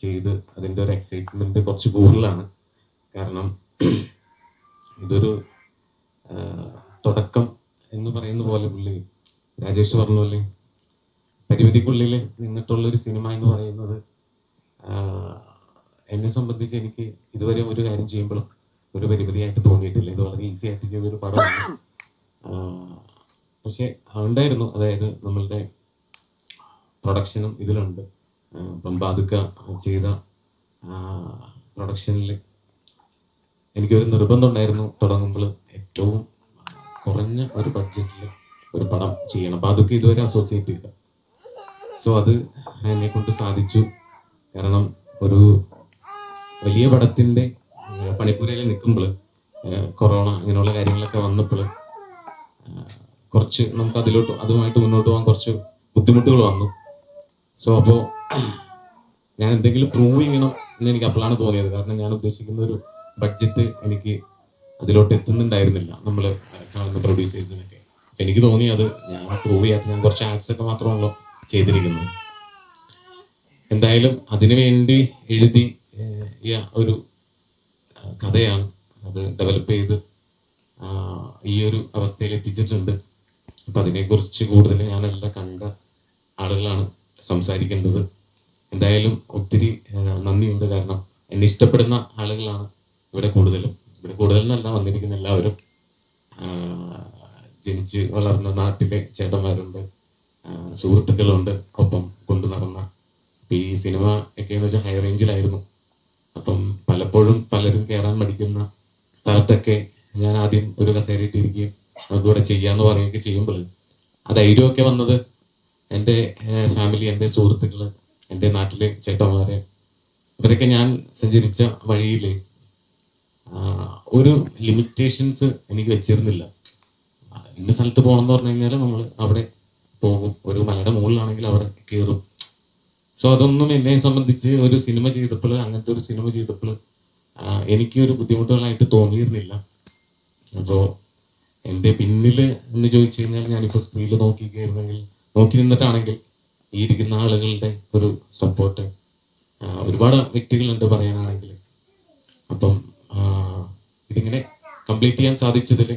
ചെയ്ത് അതിൻ്റെ ഒരു എക്സൈറ്റ്മെന്റ് കുറച്ച് കൂടുതലാണ്. കാരണം ഇതൊരു തുടക്കം എന്ന് പറയുന്ന പോലെ പുള്ളി രാജേഷ് പറഞ്ഞ പോലെ പരിമിതിക്കുള്ളിൽ നിന്നിട്ടുള്ളൊരു സിനിമ എന്ന് പറയുന്നത് എന്നെ സംബന്ധിച്ച് എനിക്ക് ഇതുവരെ ഒരു കാര്യം ചെയ്യുമ്പോഴും ഒരു പരിമിതിയായിട്ട് തോന്നിയിട്ടില്ല. ഇത് വളരെ ഈസി ആയിട്ട് ചെയ്തൊരു പടമാണ്. പക്ഷെ ഉണ്ടായിരുന്നു, അതായത് നമ്മളുടെ പ്രൊഡക്ഷനും ഇതിലുണ്ട്. ഇപ്പം ബാദുക്ക ചെയ്ത പ്രൊഡക്ഷനിൽ എനിക്കൊരു നിർബന്ധം ഉണ്ടായിരുന്നു, തുടങ്ങുമ്പോൾ ഏറ്റവും കുറഞ്ഞ ഒരു ബഡ്ജറ്റിൽ ഒരു പടം ചെയ്യണം. ബാദുക്ക ഇതുവരെ അസോസിയേറ്റ് ചെയ്ത, സോ അത് എന്നെ കൊണ്ട് സാധിച്ചു. കാരണം ഒരു വലിയ പടത്തിന്റെ പണിപ്പുരയിൽ നിൽക്കുമ്പോൾ കൊറോണ അങ്ങനെയുള്ള കാര്യങ്ങളൊക്കെ വന്നപ്പോൾ കുറച്ച് നമുക്ക് അതുമായിട്ട് മുന്നോട്ട് പോകാൻ കുറച്ച് ബുദ്ധിമുട്ടുകൾ വന്നു. സോ അപ്പോൾ ഞാൻ എന്തെങ്കിലും പ്രൂവ് ചെയ്യണം എന്ന് എനിക്ക് അപ്പോഴാണ് തോന്നിയത്. കാരണം ഞാൻ ഉദ്ദേശിക്കുന്ന ഒരു ബഡ്ജറ്റ് എനിക്ക് അതിലോട്ട് എത്തുന്നുണ്ടായിരുന്നില്ല നമ്മൾ കാണുന്ന പ്രൊഡ്യൂസേഴ്സിനൊക്കെ. എനിക്ക് തോന്നി അത് ഞാൻ പ്രൂവ് ചെയ്യാത്ത, ഞാൻ കുറച്ച് ആഡ്സ് ഒക്കെ മാത്രമാണല്ലോ ചെയ്തിരിക്കുന്നത്. എന്തായാലും അതിനുവേണ്ടി എഴുതി ഒരു കഥയാണ്. അത് ഡെവലപ്പ് ചെയ്ത് ഈ ഒരു അവസ്ഥയിൽ എത്തിച്ചിട്ടുണ്ട്. അപ്പൊ അതിനെക്കുറിച്ച് കൂടുതൽ ഞാനെല്ലാം കണ്ട ആളുകളാണ് സംസാരിക്കേണ്ടത്. എന്തായാലും ഒത്തിരി നന്ദിയുണ്ട്. കാരണം എന്നെ ഇഷ്ടപ്പെടുന്ന ആളുകളാണ് ഇവിടെ കൂടുതൽ എന്നല്ല വന്നിരിക്കുന്ന എല്ലാവരും. ജനിച്ച് വളർന്ന നാട്ടിലെ ചേട്ടന്മാരുണ്ട്, സുഹൃത്തുക്കളുണ്ട്, ഒപ്പം കൊണ്ടു നടന്ന. ഈ സിനിമ ഒക്കെ എന്ന് വെച്ചാൽ ഹൈ റേഞ്ചിലായിരുന്നു. അപ്പം പലപ്പോഴും പലരും കയറാൻ മടിക്കുന്ന സ്ഥലത്തൊക്കെ ഞാൻ ആദ്യം ഒരു കസേരയിട്ടിരിക്കുകയും അതുകൂടെ ചെയ്യാന്ന് പറയുകയൊക്കെ ചെയ്യുമ്പോൾ ആ ധൈര്യമൊക്കെ വന്നത് എൻ്റെ ഫാമിലി, എൻ്റെ സുഹൃത്തുക്കള്, എൻ്റെ നാട്ടിലെ ചേട്ടന്മാരെ, ഇവരൊക്കെ ഞാൻ സഞ്ചരിച്ച വഴിയിൽ ഒരു ലിമിറ്റേഷൻസ് എനിക്ക് വെച്ചിരുന്നില്ല. ഇന്ന സ്ഥലത്ത് പോകണം എന്ന് പറഞ്ഞു കഴിഞ്ഞാൽ നമ്മൾ അവിടെ പോകും. ഒരു മലയുടെ മുകളിലാണെങ്കിൽ അവിടെ കയറും. സോ അതൊന്നും എന്നെ സംബന്ധിച്ച് ഒരു സിനിമ ചെയ്തപ്പോൾ, അങ്ങനത്തെ ഒരു സിനിമ ചെയ്തപ്പോൾ എനിക്കൊരു ബുദ്ധിമുട്ടുകളായിട്ട് തോന്നിയിരുന്നില്ല. അപ്പോൾ എൻ്റെ പിന്നില് എന്ന് ചോദിച്ചു കഴിഞ്ഞാൽ ഞാനിപ്പോൾ സ്ക്രീനിൽ നോക്കി നിന്നിട്ടാണെങ്കിൽ ഈ ഇരിക്കുന്ന ആളുകളുടെ ഒരു സപ്പോർട്ട്, ഒരുപാട് വ്യക്തികളുണ്ട് പറയാനാണെങ്കിൽ. അപ്പം ഇതിങ്ങനെ കംപ്ലീറ്റ് ചെയ്യാൻ സാധിച്ചതിൽ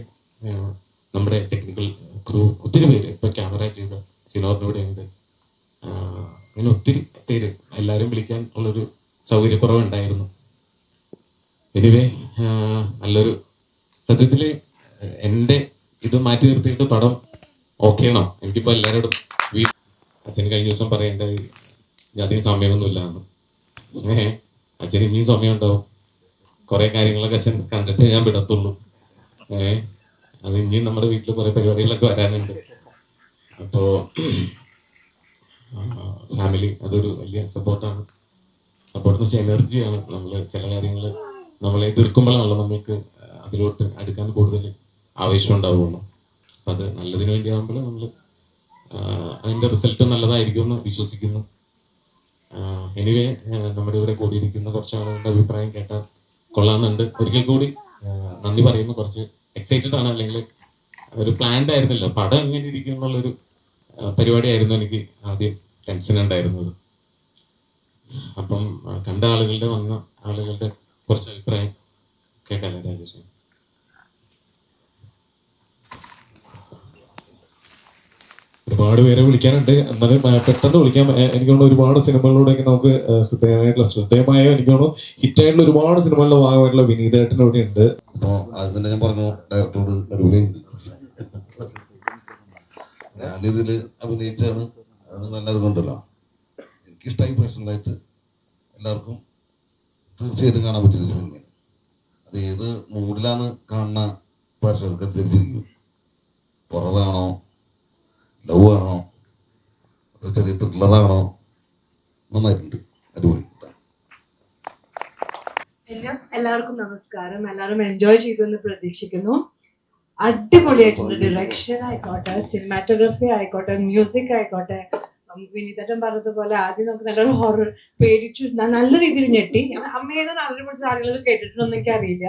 നമ്മുടെ ടെക്നിക്കൽ ക്രൂ ഒത്തിരി പേര്, ഇപ്പൊ ക്യാമറ ചെയ്ത സിനോറിനൂടെ ഉണ്ട്, അങ്ങനെ ഒത്തിരി പേര്, എല്ലാവരും വിളിക്കാൻ ഉള്ളൊരു സൗകര്യക്കുറവുണ്ടായിരുന്നു. എനിവേ നല്ലൊരു, സത്യത്തില് എൻ്റെ ഇത് മാറ്റി നിർത്തിയിട്ട് പടം ഓക്കെ ആണോ. എനിക്കിപ്പോ എല്ലാവരോടും അച്ഛന് കഴിഞ്ഞ ദിവസം പറയേണ്ട അധികം സമയമൊന്നുമില്ല എന്ന്. അച്ഛന് ഇനിയും സമയം ഉണ്ടാവും. കുറെ കാര്യങ്ങളൊക്കെ അച്ഛൻ കണ്ടിട്ട് ഞാൻ വിടത്തുള്ളൂ. അത് ഇനിയും നമ്മുടെ വീട്ടിൽ കുറെ പരിപാടികളൊക്കെ വരാനുണ്ട്. അപ്പോ ഫാമിലി അതൊരു വലിയ സപ്പോർട്ടാണ്. സപ്പോർട്ട് എന്ന് വെച്ചാൽ എനർജിയാണ്. നമ്മൾ ചില കാര്യങ്ങൾ നമ്മളെ എതിർക്കുമ്പോഴാണല്ലോ നമുക്ക് അതിലോട്ട് അടുക്കാൻ കൂടുതൽ ആവേശം ഉണ്ടാവുള്ളൂ. അപ്പം അത് നല്ലതിന് വേണ്ടിയാകുമ്പോൾ നമ്മൾ അതിൻ്റെ റിസൾട്ട് നല്ലതായിരിക്കുമെന്ന് വിശ്വസിക്കുന്നു. എനിവേ നമ്മുടെ ഇവിടെ കൂടിയിരിക്കുന്ന കുറച്ച് ആളുകളുടെ അഭിപ്രായം കേട്ടാൽ കൊള്ളാമെന്നുണ്ട്. ഒരിക്കൽ കൂടി നന്ദി പറയുന്നു. കുറച്ച് എക്സൈറ്റഡ് ആണ്, അല്ലെങ്കിൽ ഒരു പ്ലാൻഡ് ആയിരുന്നില്ല. പടം എങ്ങനെ ഇരിക്കും എന്നുള്ളൊരു പരിപാടിയായിരുന്നു എനിക്ക് ആദ്യം ടെൻഷൻ ഉണ്ടായിരുന്നത്. അപ്പം കണ്ട വന്ന ആളുകളുടെ കുറച്ച് അഭിപ്രായം കേൾക്കാല്ലേ രാജേഷ്? ഒരുപാട് പേരെ വിളിക്കാനുണ്ട്, എന്നാലും പെട്ടെന്ന് വിളിക്കാൻ. എനിക്ക് തോന്നുന്നു ഒരുപാട് സിനിമകളിലൂടെയൊക്കെ നമുക്ക് ശ്രദ്ധേയമായ എനിക്ക് തോന്നുന്നു ഹിറ്റായിട്ടുള്ള ഒരുപാട് സിനിമകളുടെ ഭാഗമായിട്ടുള്ള വിനീതേട്ടൻ ഇവിടെ ഉണ്ട്. അപ്പോൾ അത് തന്നെ ഞാൻ പറഞ്ഞു ഡയറക്ടറോട് നടുവിലുണ്ട്. ഞാനിതിൽ അഭിനയിച്ചാണ്, അത് നല്ലത് കൊണ്ടല്ലോ എനിക്കിഷ്ടമായി. പേഴ്സണലായിട്ട് എല്ലാവർക്കും തീർച്ചയായിട്ടും കാണാൻ പറ്റിയൊരു സിനിമയാണ്. അത് ഏത് മൂഡിലാണ് കാണുന്ന പ്രേക്ഷകർക്കനുസരിച്ചിരിക്കും. ഹൊററാണോ, ലവ് ആണോ, ചെറിയ ത്രില്ലറാണോ, നന്നായിട്ടുണ്ട്, അടിപൊളി. എല്ലാവർക്കും നമസ്കാരം. എല്ലാവരും എൻജോയ് ചെയ്തു എന്ന് പ്രതീക്ഷിക്കുന്നു. അടിപൊളിയായിട്ടുണ്ട്. ഡയറക്ഷൻ ആയിക്കോട്ടെ, സിനിമാറ്റോഗ്രഫി ആയിക്കോട്ടെ, മ്യൂസിക് ആയിക്കോട്ടെ. വിനീതേട്ടൻ പറഞ്ഞതുപോലെ ആദ്യം നമുക്ക് നല്ലൊരു ഹൊറർ പേടിച്ചു, നല്ല രീതിയിൽ ഞെട്ടി. അമ്മേന്ന് നല്ലൊരു കുറച്ച് ആളുകൾ കേട്ടിട്ടുണ്ടെന്ന് എനിക്ക് അറിയില്ല.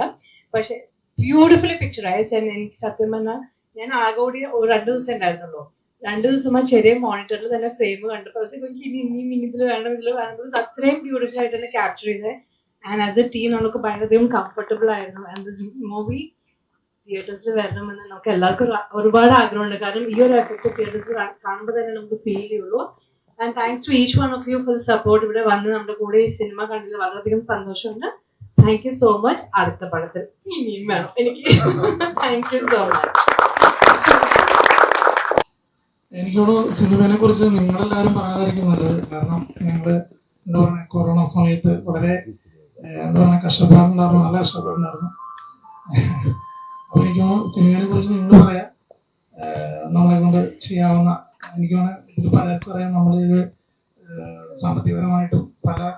പക്ഷെ ബ്യൂട്ടിഫുള്ളി പിക്ചറൈസ്. എനിക്ക് സത്യം പറഞ്ഞാൽ ഞാൻ ആകെ കൂടി 2 ദിവസം ഉണ്ടായിരുന്നുള്ളൂ. 2 ദിവസം ആ ചെറിയ മോണിറ്ററിൽ തന്നെ ഫ്രെയിം കണ്ടപ്പോൾ എനിക്ക് ഇനിയും ഇതിൽ വേണം ഇതിൽ വേണം അത്രയും ബ്യൂട്ടിഫുൾ ആയിട്ട് തന്നെ ക്യാപ്ചർ ചെയ്തത്. ആൻഡ് ആസ് എ ടീം നമുക്ക് ഭയങ്കരധികം കംഫർട്ടബിൾ ആയിരുന്നു. ആൻഡ് ദിസ് മൂവി തിയേറ്റേഴ്സിൽ വരണമെന്ന് നമുക്ക് എല്ലാവർക്കും ഒരുപാട് ആഗ്രഹമുണ്ട്. കാരണം ഈ ഒരു എഫക്ട് തിയേറ്റേഴ്സിൽ കാണുമ്പോൾ തന്നെ നമുക്ക് ഫീൽ ചെയ്യുള്ളൂ. And thanks to each one of you for support. ഇവിടെ വന്ന് നമ്മുടെ കൂടെ ഈ സിനിമ കണ്ടതിൽ വളരെയധികം സന്തോഷമുണ്ട്. Thank you so much. അടുത്ത പടത്തിൽ ഇനിയും വേണം എനിക്ക്. Thank you so much. എനിക്കോട് സിനിമയെ കുറിച്ച് നിങ്ങളെല്ലാവരും പറയാതിരിക്കും നല്ലത്. കാരണം ഞങ്ങള് എന്താ പറയുക, കൊറോണ സമയത്ത് വളരെ എന്താ പറയുക കഷ്ടപ്പാടുണ്ടായിരുന്നു, നല്ല കഷ്ടപ്പാടുണ്ടായിരുന്നു. അപ്പൊ എനിക്ക് സിനിമയെ കുറിച്ച് നിങ്ങൾ പറയാ, നമ്മളെ കൊണ്ട് ചെയ്യാവുന്ന, എനിക്ക് ഇതിൽ പലർക്കും അറിയാം, നമ്മളിത് സാമ്പത്തികപരമായിട്ടും പല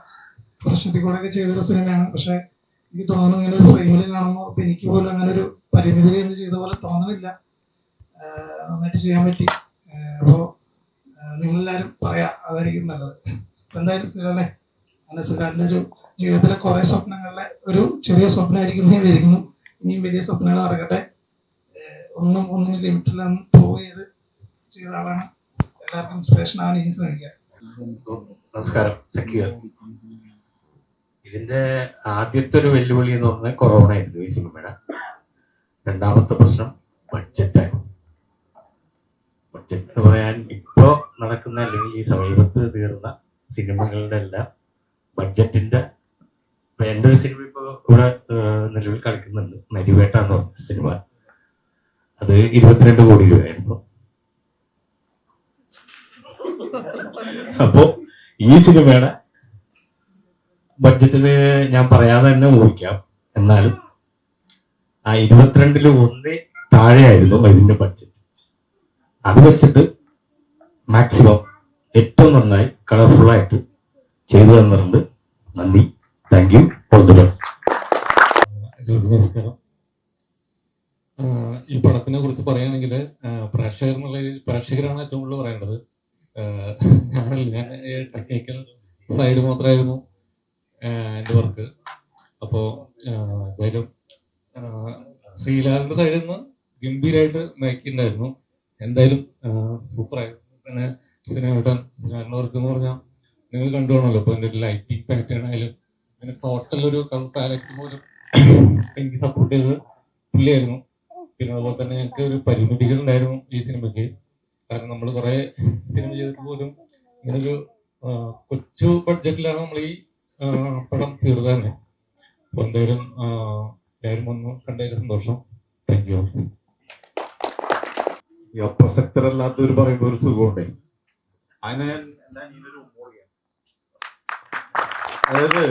പ്രശ്നത്തിൽ കൂടെയൊക്കെ ചെയ്തൊരു സിനിമയാണ്. പക്ഷെ എനിക്ക് തോന്നുന്നു ഇങ്ങനെ ഒരു ഫ്രെയിമിൽ കാണുമ്പോൾ ഇപ്പൊ എനിക്ക് പോലും അങ്ങനെ ഒരു പരിമിതി എന്ന് ചെയ്ത പോലെ തോന്നുന്നില്ല. നന്നായിട്ട് ചെയ്യാൻ പറ്റി. അപ്പോ നിങ്ങളെല്ലാരും പറയാ, അതായിരിക്കും നല്ലത്. എന്തായാലും സിനിമ അല്ല, സിനിമയുടെ ഒരു ജീവിതത്തിലെ കുറെ സ്വപ്നങ്ങളിലെ ഒരു ചെറിയ സ്വപ്നമായിരിക്കും ഞാൻ വിചാരിക്കുന്നു. ഇനിയും വലിയ സ്വപ്നങ്ങൾ നടക്കട്ടെ. ഒന്നും ലിമിറ്റിലൊന്നും പ്രൂവ് ചെയ്ത ആളാണ്. എല്ലാവർക്കും ഇൻസ്പിറേഷൻ ആണ് ഇനി ശ്രമിക്കുക. നമസ്കാരം. സക്കീർ. ഇതിന്റെ ആദ്യത്തെ ഒരു വെല്ലുവിളി എന്ന് പറഞ്ഞാൽ കൊറോണ ആയിരുന്നു ഈ സിനിമയുടെ. രണ്ടാമത്തെ പ്രശ്നം ബഡ്ജറ്റായിരുന്നു. ബഡ്ജറ്റ് എന്ന് പറയാൻ ഇപ്പോ നടക്കുന്ന അല്ലെങ്കിൽ ഈ സമീപത്ത് തീർന്ന സിനിമകളുടെ എല്ലാം ബഡ്ജറ്റിന്റെ, എന്റെ ഒരു സിനിമ ഇപ്പൊ ഇവിടെ നിലവിൽ കളിക്കുന്നുണ്ട്, നരിവേട്ട എന്ന് പറഞ്ഞ സിനിമ. അത് 22 കോടി രൂപയായിരുന്നു. അപ്പോ ഈ സിനിമയുടെ ബഡ്ജറ്റിന് ഞാൻ പറയാതെ തന്നെ ഊഹിക്കാം. എന്നാലും ആ 22-ൽ 1 താഴെയായിരുന്നു ഇതിന്റെ ബഡ്ജറ്റ്. അത് വെച്ചിട്ട് മാക്സിമം ഏറ്റവും നന്നായി കളർഫുൾ ആയിട്ട് ചെയ്തു തന്നിട്ടുണ്ട്. നന്ദി. Thank you. All the best. നമസ്കാരം. ഈ പടത്തിനെ കുറിച്ച് പറയുകയാണെങ്കിൽ പ്രേക്ഷകരാണ് ഏറ്റവും കൂടുതൽ പറയേണ്ടത്. ഞാൻ ടെക്നിക്കൽ സൈഡ് മാത്രമായിരുന്നു എൻ്റെ വർക്ക്. അപ്പോൾ എന്തായാലും ശ്രീലാലിന്റെ സൈഡിൽ നിന്ന് ഗംഭീരമായിട്ട് മേക്കുണ്ടായിരുന്നു. എന്തായാലും സൂപ്പറായിരുന്നു. പിന്നെ സിനിമയുടെ വർക്ക് എന്ന് പറഞ്ഞാൽ നിങ്ങൾ കണ്ടുപോകണമല്ലോ. ഇപ്പൊ എൻ്റെ ലൈറ്റിംഗ് പാറ്റേൺ ആയാലും പിന്നെ ടോട്ടൽ ഒരു കളർ പാലറ്റ് പോലും എനിക്ക് സപ്പോർട്ട് ചെയ്തത് പുള്ളിയായിരുന്നു. പിന്നെ അതുപോലെ തന്നെ ഞങ്ങൾക്ക് ഒരു പരിമിതികൾ ഉണ്ടായിരുന്നു ഈ സിനിമയ്ക്ക്. കാരണം നമ്മൾ കുറെ സിനിമ ചെയ്തിട്ട് പോലും ഇങ്ങനൊരു കൊച്ചു ബഡ്ജറ്റിലാണ് നമ്മൾ ഈ പടം തീർന്നത് തന്നെ. അപ്പൊ എന്തായാലും എല്ലാവരും ഒന്ന് കണ്ടതിൽ സന്തോഷം. Thank you. ഈ അപ്രസക്തരല്ലാത്തവർ പറയുമ്പോൾ ഒരു സുഖമുണ്ടേ. അതിന് ഞാൻ അതായത്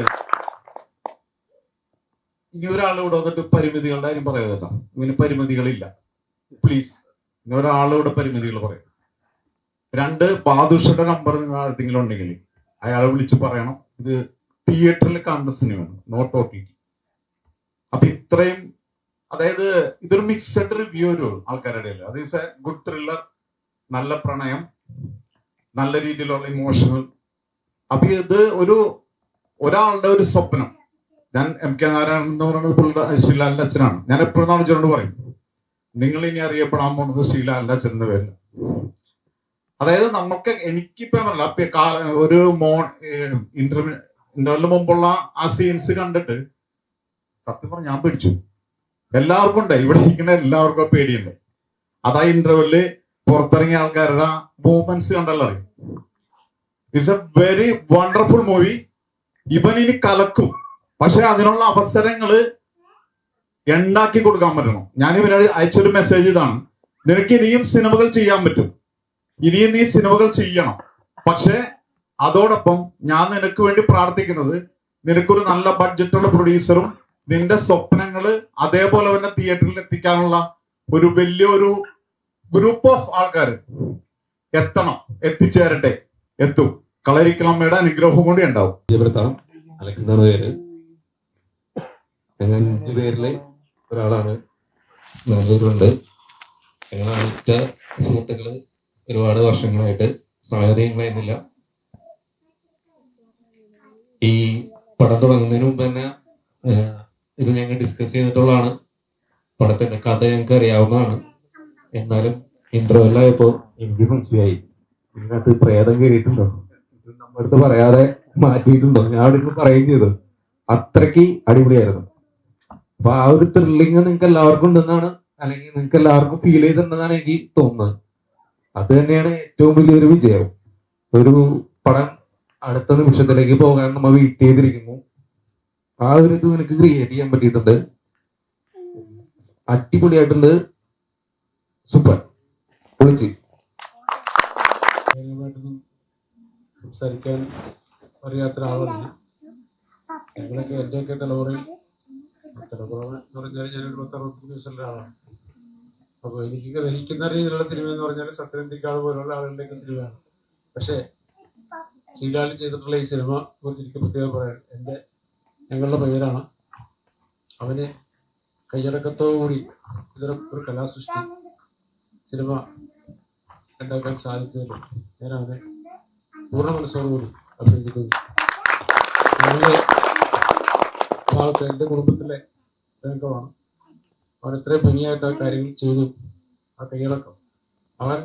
ഇനി ഒരാളിവിടെ വന്നിട്ട് പരിമിതികളുടെ കാര്യം പറയാതല്ല. ഇവന് പരിമിതികളില്ല. പ്ലീസ്, ഇനി ഒരാളിവിടെ പരിമിതികൾ പറയും. 2 ബാദുഷയുടെ നമ്പർ നിങ്ങൾ ആർക്കെങ്കിലും ഉണ്ടെങ്കിൽ അയാളെ വിളിച്ച് പറയണം, ഇത് തിയേറ്ററിൽ കണ്ട സിനിമയാണ്, നോട്ട് OTT. അപ്പൊ ഇത്രയും, അതായത് ഇതൊരു മിക്സഡ് റിവ്യൂ ഒരു ആൾക്കാരുടെ ഇല്ല. അത് ഈസ് എ ഗുഡ് ത്രില്ലർ, നല്ല പ്രണയം, നല്ല രീതിയിലുള്ള ഇമോഷണൽ. അപ്പൊ ഇത് ഒരാളുടെ ഒരു സ്വപ്നം. ഞാൻ MK നാരായണൻ എന്ന് പറയുന്നത് ശ്രീലാലിന്റെ അച്ഛനാണ്. ഞാൻ എപ്പോഴും നാളിച്ചോണ്ട് പറയും, നിങ്ങൾ ഇനി അറിയപ്പെടാൻ പോകുന്നത് ശ്രീലാലിന്റെ അച്ഛൻ്റെ പേരിൽ. അതായത് നമുക്ക്, എനിക്കിപ്പോ ഒരു ഇന്റർവ്യൂവിന് മുമ്പുള്ള ആ സീൻസ് കണ്ടിട്ട് സത്യം പറഞ്ഞ ഞാൻ പേടിച്ചു. എല്ലാവർക്കും ഉണ്ട്, ഇവിടെ ഇരിക്കുന്ന എല്ലാവർക്കും പേടിയുണ്ട്. അതാ ഇന്റർവ്യൂവില് പുറത്തിറങ്ങിയ ആൾക്കാരുടെ മൂവ്മെന്റ്സ് കണ്ടല്ലോ അറിയും. It's A very wonderful movie. ഇവൻ ഇനി കലക്കും, പക്ഷെ അതിനുള്ള അവസരങ്ങള് ഉണ്ടാക്കി കൊടുക്കാൻ പറ്റണം. ഞാൻ ഇവനോട് അയച്ചൊരു മെസ്സേജ് ഇതാണ്, നിനക്ക് ഇനിയും സിനിമകൾ ചെയ്യാൻ പറ്റും, ഇനിയും നീ സിനിമകൾ ചെയ്യണം. പക്ഷെ അതോടൊപ്പം ഞാൻ നിനക്ക് വേണ്ടി പ്രാർത്ഥിക്കുന്നത്, നിനക്കൊരു നല്ല ബഡ്ജറ്റുള്ള പ്രൊഡ്യൂസറും നിന്റെ സ്വപ്നങ്ങള് അതേപോലെ തന്നെ തിയേറ്ററിൽ എത്തിക്കാനുള്ള ഒരു വലിയൊരു ഗ്രൂപ്പ് ഓഫ് ആൾക്കാർ എത്തിച്ചേരട്ടെ, എത്തും. കളരിക്കലമ്മയുടെ അനുഗ്രഹം കൂടി ഉണ്ടാവും. അലക്സ് എന്നാണ് പേര്. ഞങ്ങൾ 5 പേരില് ഒരാളാണ്. നാലൂരുണ്ട്. ഞങ്ങൾ അടുത്ത സുഹൃത്തുക്കള് ഒരുപാട് വർഷങ്ങളായിട്ട് സാഹചര്യങ്ങളായിരുന്നില്ല. ഈ പടം തുടങ്ങുന്നതിന് മുമ്പ് തന്നെ ഇത് ഞങ്ങൾ ഡിസ്കസ് ചെയ്തിട്ടുള്ളതാണ്. പടത്തിന്റെ കഥ ഞങ്ങൾക്ക് അറിയാവുന്നതാണ്. എന്നാലും ഇന്റർവെല്ലായപ്പോ എനിക്ക് മനസ്സിലായി. ഇതിനകത്ത് പ്രേതം കയറിയിട്ടുണ്ടോ, ഇത് നമ്മുടെ അടുത്ത് പറയാതെ മാറ്റിയിട്ടുണ്ടോ, ഞാൻ അവിടെ നിന്ന് പറയുകയും ചെയ്തു. അത്രയ്ക്ക് അടിപൊളിയായിരുന്നു. അപ്പൊ ആ ഒരു ത്രില്ലിങ് നിങ്ങൾക്ക് എല്ലാവർക്കും ഉണ്ടെന്നാണ്, അല്ലെങ്കിൽ നിങ്ങൾക്ക് എല്ലാവർക്കും ഫീൽ ചെയ്തിട്ടുണ്ടെന്നാണ് എനിക്ക് തോന്നുന്നത്. അത് തന്നെയാണ് ഏറ്റവും വലിയൊരു വിജയം. ഒരു പടം അടുത്ത നിമിഷത്തിലേക്ക് പോകാൻ നമ്മൾ വെയിറ്റ് ചെയ്തിരിക്കുന്നു. ആ ഒരു ഇത് എനിക്ക് ക്രിയേറ്റ് ചെയ്യാൻ പറ്റിയിട്ടുണ്ട്. അടിപൊളിയായിട്ടുണ്ട്. സൂപ്പർ, പൊളിച്ച്. സംസാരിക്കാൻ അറിയാത്ത ഒരാളല്ല. ഞങ്ങളൊക്കെ എന്റെയൊക്കെ തലമുറയിൽ എന്ന് പറഞ്ഞാൽ ഞാനൊരു 10-60 വയസ്സുള്ള ആളാണ്. അപ്പോൾ എനിക്ക് ഗ്രഹിക്കുന്ന രീതിയിലുള്ള സിനിമ എന്ന് പറഞ്ഞാൽ സത്യനന്ദിക്കാട് പോലുള്ള ആളുകളുടെയൊക്കെ സിനിമയാണ്. പക്ഷേ ശ്രീലാൽ ചെയ്തിട്ടുള്ള ഈ സിനിമ കുറിച്ച് എനിക്ക് പ്രത്യേകം പറയാൻ, ഞങ്ങളുടെ പേരാണ്. അവന് കൈയടക്കത്തോടുകൂടി ഒരു കലാസൃഷ്ടി സിനിമ ഉണ്ടാക്കാൻ സാധിച്ചതിൽ ഞാൻ അവനെ പൂർണ്ണ മനസ്സോടുകൂടി അഭിനന്ദിക്കുന്നു. ഞങ്ങളുടെ ഭാഗത്ത് എൻ്റെ കുടുംബത്തിലെ അംഗമാണ്. അവൻ എത്രയും ഭംഗിയായിട്ട് ആ കാര്യങ്ങൾ ചെയ്തു. ആ കൈയടക്കം അവൻ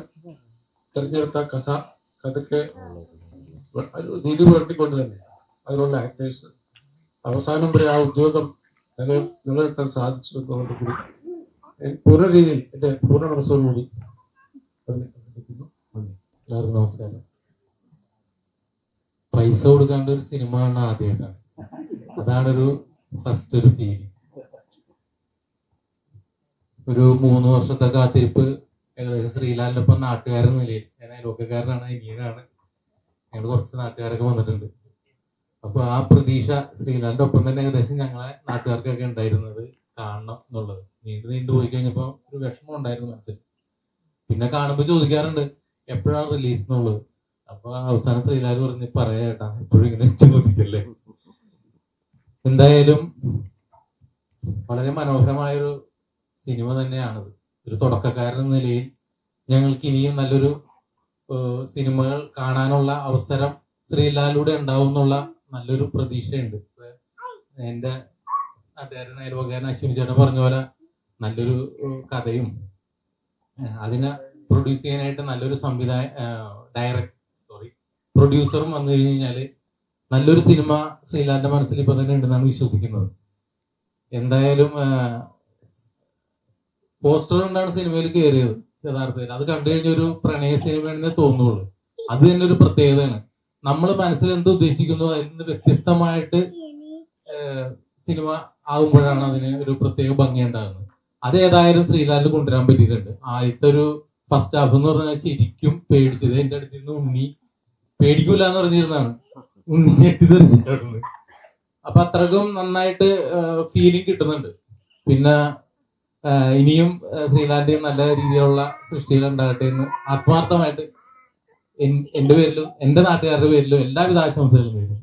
തിരഞ്ഞെടുത്ത കഥയ്ക്ക് നീതി പുലർത്തിക്കൊണ്ട് തന്നെ അതിലുള്ള ആക്ടേഴ്സ് അവസാനം വരെ ആ ഉദ്യോഗം നിലനിർത്താൻ സാധിച്ചു എന്നുള്ളത് കൂടി പൂർണ്ണ രീതിയിൽ എൻ്റെ പൂർണ്ണ മനസ്സോടുകൂടി അഭിനന്ദിക്കുന്നു. എല്ലാവർക്കും നമസ്കാരം. പൈസ കൊടുക്കാണ്ട് ഒരു സിനിമ കാണാൻ ആദ്യമായിട്ടാണ്. അതാണൊരു ഫസ്റ്റ് ഒരു ഫീലിംഗ്. ഒരു 3 വർഷത്തെ കാത്തിരിപ്പ് ഏകദേശം ശ്രീലാലിന്റെ ഒപ്പം നാട്ടുകാരെന്ന നിലയിൽ, ഞാൻ അയൽവക്കക്കാരനാണ്, അനിയനാണ്, ഞങ്ങൾ കുറച്ച് നാട്ടുകാരൊക്കെ വന്നിട്ടുണ്ട്. അപ്പൊ ആ പ്രതീക്ഷ ശ്രീലാലിന്റെ ഒപ്പം തന്നെ ഏകദേശം ഞങ്ങളെ നാട്ടുകാർക്കൊക്കെ ഉണ്ടായിരുന്നത് കാണണം എന്നുള്ളത്. നീണ്ടു പോയി കഴിഞ്ഞപ്പോ ഒരു വിഷമം ഉണ്ടായിരുന്നു മനസ്സിൽ. പിന്നെ കാണുമ്പോൾ ചോദിക്കാറുണ്ട് എപ്പോഴാണ് റിലീസ് എന്നുള്ളത്. അപ്പൊ അവസാനം ശ്രീലാൽ പറഞ്ഞ് പറയാട്ടാ എപ്പോഴും ഇങ്ങനെ ചോദിക്കല്ലേ. എന്തായാലും വളരെ മനോഹരമായൊരു സിനിമ തന്നെയാണത്. ഒരു തുടക്കക്കാരൻ എന്ന നിലയിൽ ഞങ്ങൾക്ക് ഇനിയും നല്ലൊരു സിനിമകൾ കാണാനുള്ള അവസരം ശ്രീലാലിലൂടെ ഉണ്ടാവും എന്നുള്ള നല്ലൊരു പ്രതീക്ഷയുണ്ട്. എൻ്റെ നാട്ടുകാരൻ അയൽവക്കാരൻ അശ്വിനി ചേട്ടൻ പറഞ്ഞ പോലെ നല്ലൊരു കഥയും അതിനെ പ്രൊഡ്യൂസ് ചെയ്യാനായിട്ട് നല്ലൊരു പ്രൊഡ്യൂസറും വന്നു കഴിഞ്ഞു കഴിഞ്ഞാല് നല്ലൊരു സിനിമ ശ്രീലാലിന്റെ മനസ്സിൽ ഇപ്പൊ തന്നെ ഉണ്ടെന്നാണ് വിശ്വസിക്കുന്നത്. എന്തായാലും പോസ്റ്റർ കൊണ്ടാണ് സിനിമയിൽ കയറിയത്. യഥാർത്ഥത്തിൽ അത് കണ്ടു കഴിഞ്ഞ ഒരു പ്രണയ സിനിമയെന്നേ തോന്നുള്ളൂ. അത് തന്നെ ഒരു പ്രത്യേകതയാണ്. നമ്മൾ മനസ്സിൽ എന്ത് ഉദ്ദേശിക്കുന്നു അതിൽ നിന്ന് വ്യത്യസ്തമായിട്ട് സിനിമ ആകുമ്പോഴാണ് അതിന് ഒരു പ്രത്യേക ഭംഗി ഉണ്ടാകുന്നത്. അത് ഏതായാലും ശ്രീലാലിൽ കൊണ്ടുവരാൻ പറ്റിയിട്ടുണ്ട്. ആദ്യത്തെ ഒരു ഫസ്റ്റ് ഹാഫ് എന്ന് പറഞ്ഞാൽ ശരിക്കും പേടിച്ചത്. എന്റെ അടുത്തിരുന്ന് ഉണ്ണി പേടിക്കൂല എന്ന് പറഞ്ഞിരുന്നാണ്, ഉണ്ണി ഞെട്ടിത്തെറിച്ചിട്ടുണ്ട്. അപ്പൊ അത്രക്കും നന്നായിട്ട് ഫീലിംഗ് കിട്ടുന്നുണ്ട്. പിന്നെ ഇനിയും ശ്രീലാലിന്റെയും നല്ല രീതിയിലുള്ള സൃഷ്ടികൾ ഉണ്ടാകട്ടെ എന്ന് ആത്മാർത്ഥമായിട്ട് എന്റെ പേരിലും എന്റെ നാട്ടുകാരുടെ പേരിലും എല്ലാവിധ ആശംസകളും നേരുന്നു.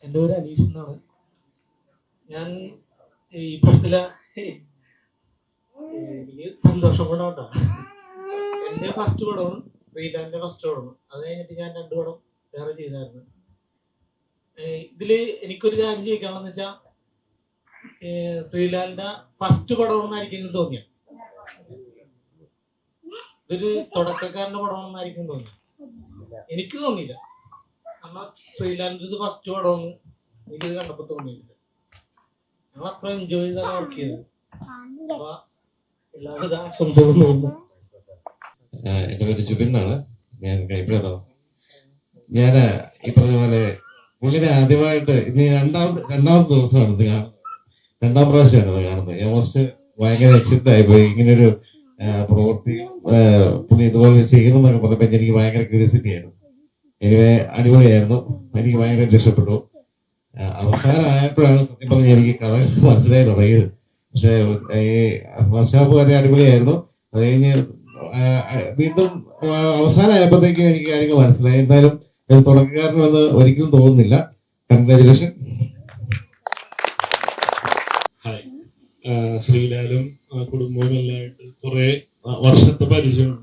എൻ്റെ പേര് അനീഷ് എന്നാണ്. ഞാൻ ഈ പടത്തിലെ എനിക്ക് സന്തോഷം കൊണ്ടാണ്. എൻ്റെ ഫസ്റ്റ് പടമാണ് ശ്രീലാലിന്റെ ഫസ്റ്റ് പടമാണ്. അത് കഴിഞ്ഞിട്ട് ഞാൻ 2 പടം വേറെ ചെയ്തായിരുന്നു. ഇതില് എനിക്കൊരു കാര്യം ചോദിക്കാണെന്ന് വെച്ചാൽ, ശ്രീലാലിന്റെ ഫസ്റ്റ് പടമാണെന്നായിരിക്കും തോന്നിയ, ഇതൊരു തുടക്കക്കാരന്റെ പടമാണെന്നായിരിക്കും തോന്നിയ. എനിക്ക് തോന്നിയില്ല. നമ്മൾ ശ്രീലാലിന്റെ ഇത് ഫസ്റ്റ് പടമാണ് എനിക്കിത് കണ്ടപ്പോ തോന്നിയില്ല. ഞങ്ങൾ അത്ര എൻജോയ് ചെയ്താണ് വർക്ക് ചെയ്തത്. അപ്പൊ എല്ലാവരും ആശംസകളും തോന്നുന്നു. എന്റെ പേര് ജുബിൻ എന്നാണ്. ഞാൻ കൈപ്പിടാം. ഞാൻ ഈ പറഞ്ഞ പോലെ പുള്ളിനെ ആദ്യമായിട്ട് ഇന്ന് രണ്ടാമത്തെ ദിവസമാണ് ഇത് കാണുന്നത്. 2ാം പ്രാവശ്യമാണ് ഇത് കാണുന്നത്. ഞാൻ ഫസ്റ്റ് ഭയങ്കര എക്സൈറ്റഡ് ആയിപ്പോയി. ഇങ്ങനൊരു പ്രവൃത്തി പുള്ളി ഇതുപോലെ ചെയ്യുന്നതൊക്കെ പറഞ്ഞപ്പോ എനിക്ക് ഭയങ്കര ക്യൂരിയോസിറ്റി ആയിരുന്നു. എനിവേ അടിപൊളിയായിരുന്നു. എനിക്ക് ഭയങ്കര ഇഷ്ടപ്പെട്ടു. അവസാനമായപ്പോഴാണ് സത്യം പറഞ്ഞ എനിക്ക് കഥ മനസ്സിലായി തുടങ്ങിയത്. പക്ഷെ ഈ ഫസ്റ്റ് ഹാഫ് വരെ അടിപൊളിയായിരുന്നു. അത് കഴിഞ്ഞ് വീണ്ടും അവസാനമായപ്പോഴത്തേക്കും എനിക്ക് കാര്യങ്ങൾ മനസ്സിലായി. എന്തായാലും തുടക്കക്കാരനെന്ന് ഒരിക്കലും തോന്നുന്നില്ല. കൺഗ്രാജുലേഷൻ. ശ്രീലാലും കുടുംബവും എല്ലാമായിട്ട് കുറെ വർഷത്തെ പരിചയമാണ്.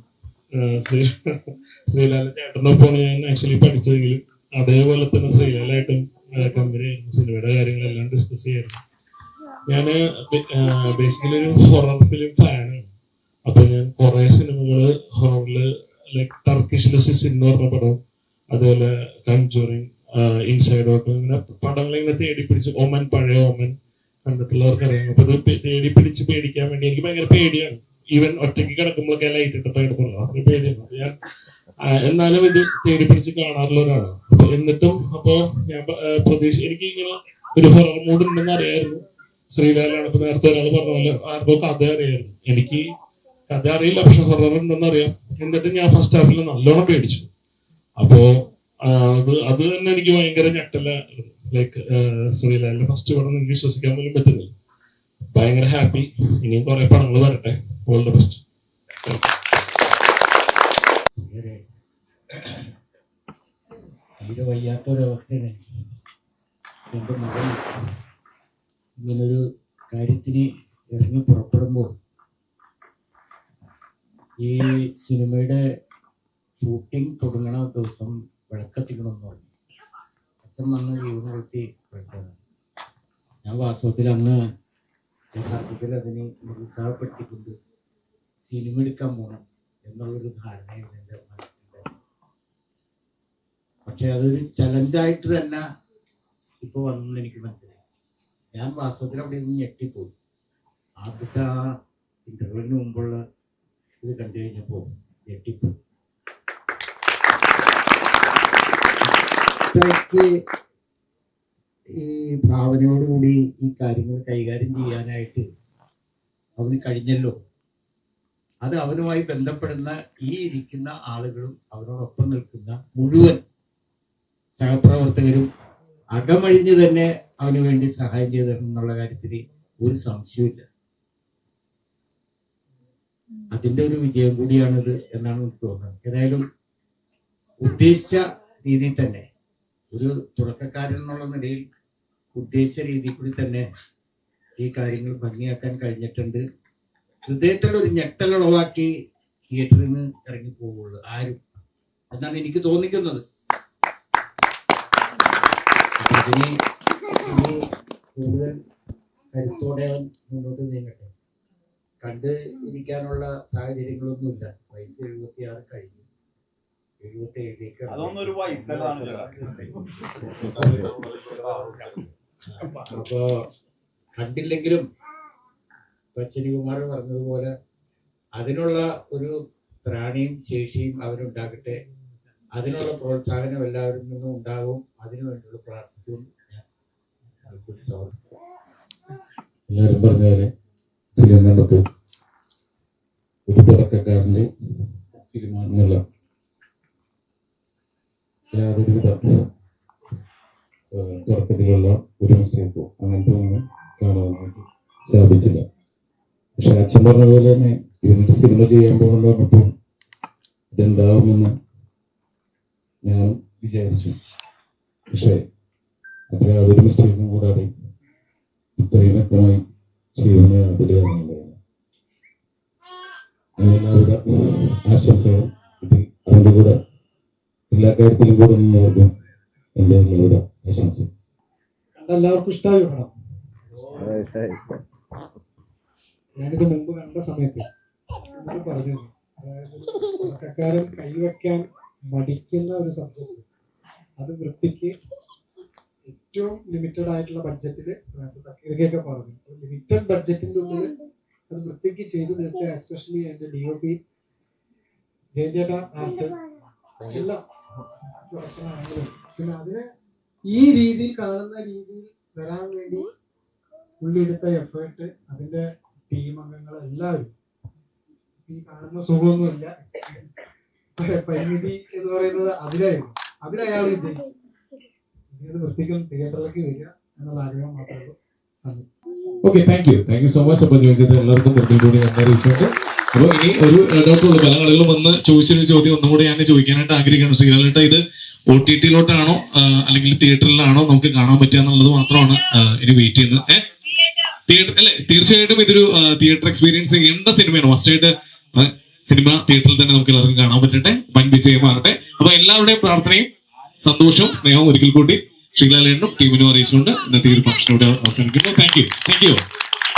ശ്രീലാലും ചേട്ടനൊപ്പമാണ് ഞാൻ ആക്ച്വലി പഠിച്ചതെങ്കിലും അതേപോലെ തന്നെ ശ്രീലാലായിട്ടും കമ്പനിയായിരുന്നു. സിനിമയുടെ കാര്യങ്ങളെല്ലാം ഡിസ്കസ് ചെയ്യായിരുന്നു. ഞാൻ ബേസിക്കലി ഒരു ഹൊറർ ഫിലിം ഫാനാണ്. അപ്പൊ ഞാൻ കുറെ സിനിമകള് ഹൊററില് ലൈക്ക് ടർക്കിഷ് സിൻ എന്ന് പറഞ്ഞ പടം, അതുപോലെ കൺജൂറിങ്, ഇൻസൈഡ് ഔട്ട്, ഇങ്ങനെ പടങ്ങൾ ഇങ്ങനെ തേടി പിടിച്ച്, ഒമൻ, പഴയ ഒമൻ കണ്ടിട്ടുള്ളവർക്ക് അറിയാം. അപ്പൊ ഇത് തേടി പിടിച്ച് പേടിക്കാൻ വേണ്ടി എനിക്ക് ഭയങ്കര പേടിയാണ്. ഈവൻ ഒറ്റയ്ക്ക് കിടക്കുമ്പോഴൊക്കെ ലൈറ്റ് ഇട്ടിട്ട് കിടക്കുള്ളൂ, അത്ര പേടിയാണ് ഞാൻ. എന്നാലും ഇത് തേടി പിടിച്ച് കാണാറുള്ള ഒരാളാണ്. എന്നിട്ടും അപ്പോ ഞാൻ എനിക്ക് ഇങ്ങനെ ഒരു ഹൊറർ മൂഡ് ഉണ്ടെന്ന് അറിയായിരുന്നു. ശ്രീലാലാണ് ഇപ്പൊ നേരത്തെ ഒരാൾ പറഞ്ഞ പോലെ ആർക്കോ കഥ അറിയായിരുന്നു. എനിക്ക് കഥ അറിയില്ല, പക്ഷെ ഹൊറർ ഉണ്ടെന്ന് അറിയാം. എന്നിട്ട് ഞാൻ ഫസ്റ്റ് ഹാഫിൽ നല്ലോണം പേടിച്ചു. അപ്പോ അത് തന്നെ എനിക്ക് ഭയങ്കര ഞെട്ടല. ലൈക്ക് ശ്രീലാലിന്റെ ഫസ്റ്റ് പടം എനിക്ക് വിശ്വസിക്കാൻ പോലും പറ്റുന്നില്ല. ഭയങ്കര ഹാപ്പി. ഇനിയും കുറെ പടങ്ങൾ വരട്ടെ. All the best. തീരെ വയ്യാത്തൊരവസ്ഥയാണ്. എൻ്റെ മകൻ ഇങ്ങനൊരു കാര്യത്തിന് ഇറങ്ങി പുറപ്പെടുമ്പോൾ ഈ സിനിമയുടെ ഷൂട്ടിംഗ് തുടങ്ങണ ദിവസം വിളക്കത്തിക്കണമെന്ന് പറഞ്ഞു. അച്ഛൻ വന്ന് ലീവ് നോക്കി വിളിക്കണം. ഞാൻ വാസ്തവത്തിൽ അന്ന് യഥാർത്ഥത്തിൽ അതിന് ഉത്സാഹപ്പെടുത്തിക്കൊണ്ട് സിനിമ എടുക്കാൻ പോകണം എന്നുള്ളൊരു ധാരണയാണ് എൻ്റെ മനസ്സിലുണ്ടായിരുന്നു. പക്ഷെ അതൊരു ചലഞ്ചായിട്ട് തന്നെ ഇപ്പോൾ വന്നെന്ന് എനിക്ക് മനസ്സിലായി. ഞാൻ വാസ്തവത്തിൽ അവിടെ നിന്ന് ഞെട്ടിപ്പോയി. ആദ്യത്തെ ആ ഇന്റർവ്യൂവിന് മുമ്പുള്ള ഇത് കണ്ടു കഴിഞ്ഞപ്പോൾ ഞെട്ടിപ്പോയി. ഇത്രയ്ക്ക് ഈ ഭാവനയോടുകൂടി ഈ കാര്യങ്ങൾ കൈകാര്യം ചെയ്യാനായിട്ട് അവന് കഴിഞ്ഞല്ലോ. അത് അവനുമായി ബന്ധപ്പെടുന്ന ഈ ഇരിക്കുന്ന ആളുകളും അവനോടൊപ്പം നിൽക്കുന്ന മുഴുവൻ സഹപ്രവർത്തകരും അകമഴിഞ്ഞ് തന്നെ അവന് വേണ്ടി സഹായം ചെയ്തിരുന്നുള്ള കാര്യത്തിൽ ഒരു സംശയമില്ല. അതിന്റെ ഒരു വിജയം കൂടിയാണിത് എന്നാണ് എനിക്ക് തോന്നുന്നത്. ഏതായാലും ഉദ്ദേശിച്ച രീതിയിൽ തന്നെ ഒരു തുടക്കക്കാരൻ എന്നുള്ള നിലയിൽ ഉദ്ദേശിച്ച രീതിയിൽ കൂടി തന്നെ ഈ കാര്യങ്ങൾ ഭംഗിയാക്കാൻ കഴിഞ്ഞിട്ടുണ്ട്. ഹൃദയത്തിൽ ഒരു ഞെട്ടൽ ഉളവാക്കി തിയേറ്ററിൽ നിന്ന് ഇറങ്ങി പോവുള്ളൂ ആരും എന്നാണ് എനിക്ക് തോന്നിക്കുന്നത്. ഇതിന് കൂടുതൽ കരുത്തോടെ മുന്നോട്ട് നീങ്ങട്ടെ. കണ്ട് ഇരിക്കാനുള്ള സാഹചര്യങ്ങളൊന്നുമില്ല. വയസ്സ് 76 കഴിഞ്ഞു. 77 അപ്പോ കണ്ടില്ലെങ്കിലും ശനികുമാർ പറഞ്ഞതുപോലെ അതിനുള്ള ഒരു ത്രാണിയും ശേഷിയും അവരുണ്ടാകട്ടെ. അതിനുള്ള പ്രോത്സാഹനം എല്ലാവരിൽ നിന്നും ഉണ്ടാകും. അതിനുവേണ്ടിയുള്ള പ്രാർത്ഥനയും എല്ലാവരും പറഞ്ഞാല് ഫിലിം കണ്ടത് ഒരു തുടക്കക്കാരന്റെ ഫിലിമാണെന്നുള്ള യാതൊരുവിധ തുടക്കത്തിലുള്ള ഒരു മിസ്റ്റേക്കോ അങ്ങനത്തെ ഒന്നും കാണാനായിട്ട് സാധിച്ചില്ല. പക്ഷെ അച്ഛൻ പറഞ്ഞ പോലെ തന്നെ ഇവരുടെ സിനിമ ചെയ്യാൻ പോകണമെന്ന് പറഞ്ഞപ്പോൾ ഇതെന്താവുമെന്ന് ഞാൻ വിചാരിച്ചു. പക്ഷെ അത്ര യാതൊരു മിസ്റ്റേക്കും കൂടാതെ ഇത്രയും വ്യക്തമായി ചെയ്യുന്ന യാതൊരു കാര്യമില്ല. എല്ലാവിധ ആശംസകളും ഇതിൽ അതിൻ്റെ കൂടെ എല്ലാ കാര്യത്തിലും കൂടെ നിന്നവർക്കും എൻ്റെ എല്ലാവിധ ആശംസ. എല്ലാവർക്കും ഇഷ്ടമായി വേണം. ഞാനിത് മുമ്പ് കണ്ട സമയത്ത് പറഞ്ഞു, അതായത് തുടക്കക്കാരൻ കൈവയ്ക്കാൻ മടിക്കുന്ന ഒരു സബ്ജക്ട് അത് വൃത്തിക്ക് ഏറ്റവും ലിമിറ്റഡ് ആയിട്ടുള്ള ബഡ്ജറ്റിൽ ഇതൊക്കെ പറഞ്ഞു. ലിമിറ്റഡ് ബഡ്ജറ്റിന്റെ ഉള്ളിൽ അത് വൃത്തിക്ക് ചെയ്തു തീർക്കുക. എസ്പെഷ്യലി എന്റെ DOP ജയചേട്ട ആർട്ട് എല്ലാം പിന്നെ അതിനെ ഈ രീതിയിൽ കാണുന്ന രീതിയിൽ വരാൻ വേണ്ടി പുള്ളിയെടുത്ത എഫേർട്ട്, അതിന്റെ ടീം അംഗങ്ങൾ എല്ലാവരും ഈ കാണുന്ന സുഖമൊന്നുമില്ല. പരിമിതി എന്ന് പറയുന്നത് അതിലായിരുന്നു. അതിലയാൾ വിജയിച്ചു. ഇത് വൃത്തിക്കും തിയേറ്ററിലേക്ക് വരിക എന്നുള്ള ആഗ്രഹം മാത്രമേ ഉള്ളൂ. Okay, thank you so much. അപ്പൊ ചോദിച്ചത് എല്ലാവർക്കും കൂടി നന്ദി അറിയിച്ചുകൊണ്ട് അപ്പൊ ഇനി ഒരു ഡൗട്ടുള്ളൂ. പല ആളുകളും വന്ന് ചോദിച്ചൊരു ചോദ്യം ഒന്നും കൂടെ ഞാൻ ചോദിക്കാനായിട്ട് ആഗ്രഹിക്കുകയാണ്. ശ്രീലാലേട്ട, ഇത് OTT-ലോട്ടാണോ അല്ലെങ്കിൽ തിയേറ്ററിലാണോ നമുക്ക് കാണാൻ പറ്റുക എന്നുള്ളത് മാത്രമാണ് ഇനി വെയിറ്റ് ചെയ്യുന്നത്. തിയേറ്റർ അല്ലെ? തീർച്ചയായിട്ടും ഇതൊരു തിയേറ്റർ എക്സ്പീരിയൻസ് ചെയ്യേണ്ട സിനിമയാണ്. മസ്റ്റായിട്ട് സിനിമ തിയേറ്ററിൽ തന്നെ നമുക്ക് എല്ലാവർക്കും കാണാൻ പറ്റട്ടെ. വൻ വിജയമാകട്ടെ. അപ്പൊ എല്ലാവരുടെയും പ്രാർത്ഥനയും സന്തോഷവും സ്നേഹവും ഒരിക്കൽ കൂടി ശ്രീലാലേട്ടനും ടീമിനും അറിയിച്ചുകൊണ്ട് ഇന്നത്തെ ഒരു ഫംഗ്ഷൻ ഇവിടെ അവസാനിക്കുന്നു. Thank you.